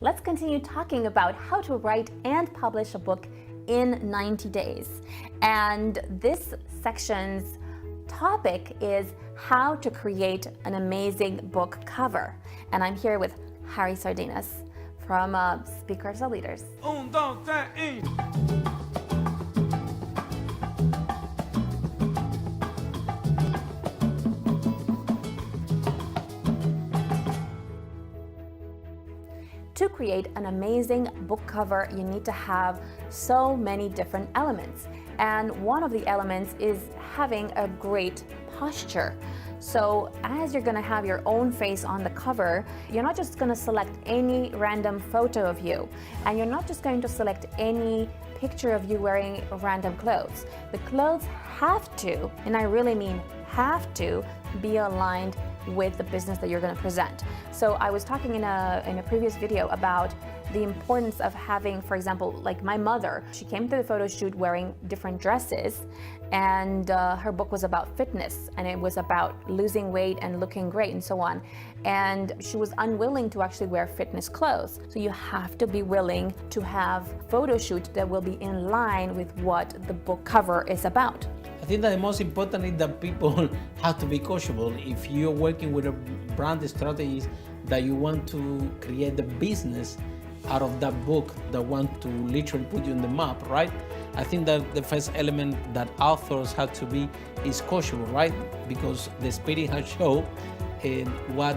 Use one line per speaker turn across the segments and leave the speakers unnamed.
Let's continue talking about how to write and publish a book in 90 days. And this section's topic is how to create an amazing book cover. And I'm here with Harry Sardinas from Speakers Are Leaders. To create an amazing book cover, you need to have so many different elements. And one of the elements is having a great posture. So as you're going to have your own face on the cover, you're not just going to select any random photo of you, and you're not just going to select any picture of you wearing random clothes. The clothes have to, and I really mean have to, be aligned with the business that you're going to present. So I was talking in a previous video about the importance of having, for example, like my mother, she came to the photo shoot wearing different dresses, and her book was about fitness, and it was about losing weight and looking great and so on. And she was unwilling to actually wear fitness clothes. So you have to be willing to have photo shoot that will be in line with what the book cover is about.
I think that the most important is that people have to be coachable. If you're working with a brand strategies that you want to create the business out of that book that want to literally put you on the map, right? I think that the first element that authors have to be is coachable, right? Because the experience has shown what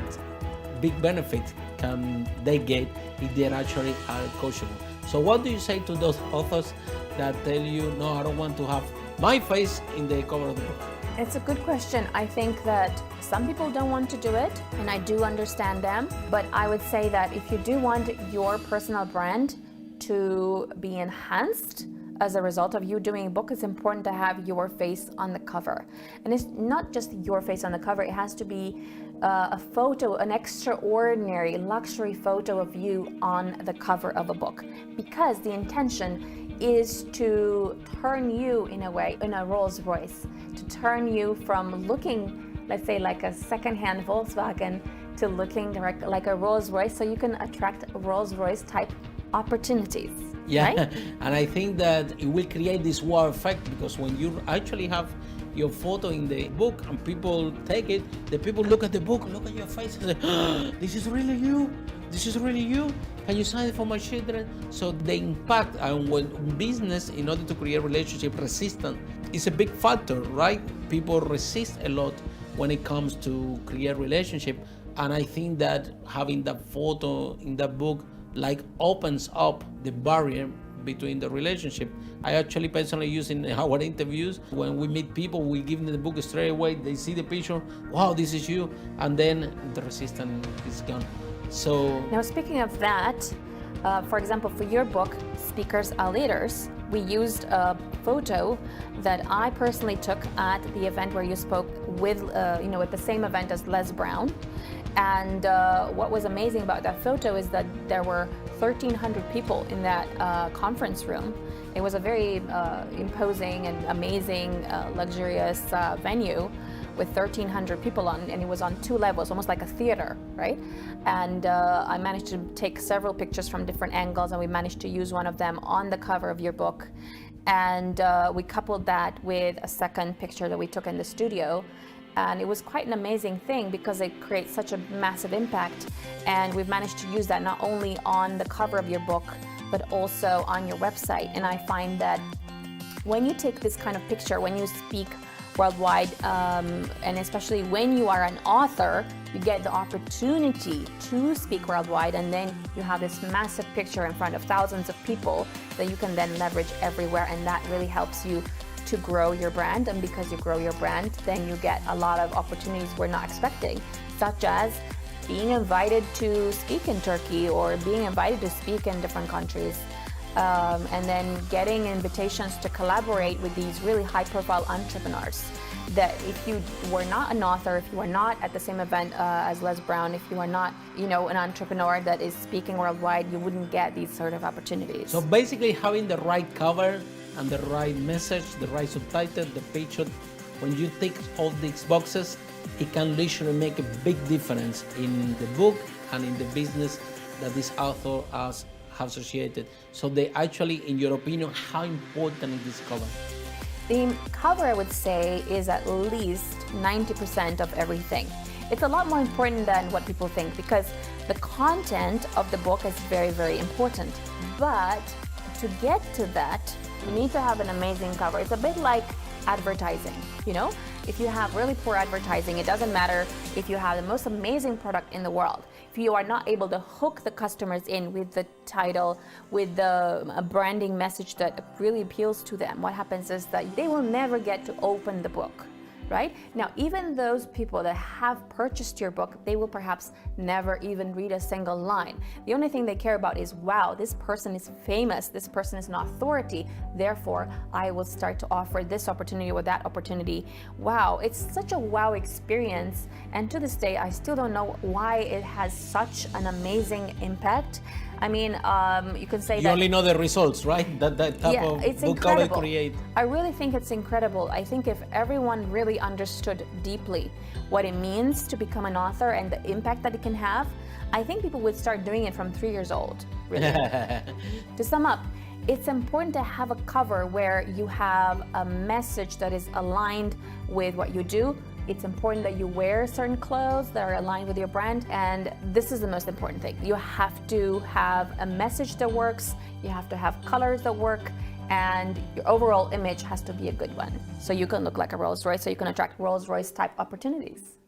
big benefit can they get if they actually are coachable. So what do you say to those authors that tell you, no, I don't want to have my face in the cover of the book?
It's a good question. I think that some people don't want to do it, and I do understand them. But I would say that if you do want your personal brand to be enhanced as a result of you doing a book, it's important to have your face on the cover. And it's not just your face on the cover, it has to be a photo, an extraordinary luxury photo of you on the cover of a book. Because the intention is to turn you in a way, in a Rolls Royce, to turn you from looking, let's say, like a secondhand Volkswagen to looking like a Rolls Royce, so you can attract Rolls Royce type opportunities.
Yeah,
right?
And I think that it will create this wow effect, because when you actually have your photo in the book and people take it, the people look at the book, look at your face and say, oh, this is really you, this is really you, can you sign it for my children? So the impact on business, in order to create relationship resistant, is a big factor, right? People resist a lot when it comes to create relationship, and I think that having that photo in that book like opens up the barrier between the relationship. I actually personally use in our interviews, when we meet people, we give them the book straight away, they see the picture, wow, this is you, and then the resistance is gone. So
now, speaking of that, for example, for your book, Speakers Are Leaders, we used a photo that I personally took at the event where you spoke with, at the same event as Les Brown. And what was amazing about that photo is that there were 1,300 people in that conference room. It was a very imposing and amazing, luxurious venue with 1,300 people on, and it was on 2 levels, almost like a theater, right? And I managed to take several pictures from different angles, and we managed to use one of them on the cover of your book. And we coupled that with a second picture that we took in the studio. And it was quite an amazing thing because it creates such a massive impact. And we've managed to use that not only on the cover of your book, but also on your website. And I find that when you take this kind of picture, when you speak worldwide, and especially when you are an author, you get the opportunity to speak worldwide, and then you have this massive picture in front of thousands of people that you can then leverage everywhere, and that really helps you to grow your brand. And because you grow your brand, then you get a lot of opportunities we're not expecting, such as being invited to speak in Turkey or being invited to speak in different countries. And then getting invitations to collaborate with these really high-profile entrepreneurs. That if you were not an author, if you were not at the same event as Les Brown, if you are not, an entrepreneur that is speaking worldwide, you wouldn't get these sort of opportunities.
So basically, having the right cover and the right message, the right subtitle, the picture, when you tick all these boxes, it can literally make a big difference in the book and in the business that this author has associated. So they actually, in your opinion, how important is this cover?
The cover, I would say, is at least 90% of everything. It's a lot more important than what people think because the content of the book is very, very important. But to get to that, you need to have an amazing cover. It's a bit like advertising, you know? If you have really poor advertising, it doesn't matter if you have the most amazing product in the world. If you are not able to hook the customers in with the title, with the branding message that really appeals to them, what happens is that they will never get to open the book. Right? Now, even those people that have purchased your book, they will perhaps never even read a single line. The only thing they care about is, wow, this person is famous, this person is an authority, therefore I will start to offer this opportunity or that opportunity. Wow, it's such a wow experience, and to this day, I still don't know why it has such an amazing impact. I mean, you can say
you
that...
only know the results, right? That type of
it's
book cover
incredible.
create.
I really think it's incredible. I think if everyone really understood deeply what it means to become an author and the impact that it can have, I think people would start doing it from 3 years old, really. To sum up, it's important to have a cover where you have a message that is aligned with what you do. It's important that you wear certain clothes that are aligned with your brand, and this is the most important thing. You have to have a message that works, you have to have colors that work, and your overall image has to be a good one. So you can look like a Rolls Royce, so you can attract Rolls Royce type opportunities.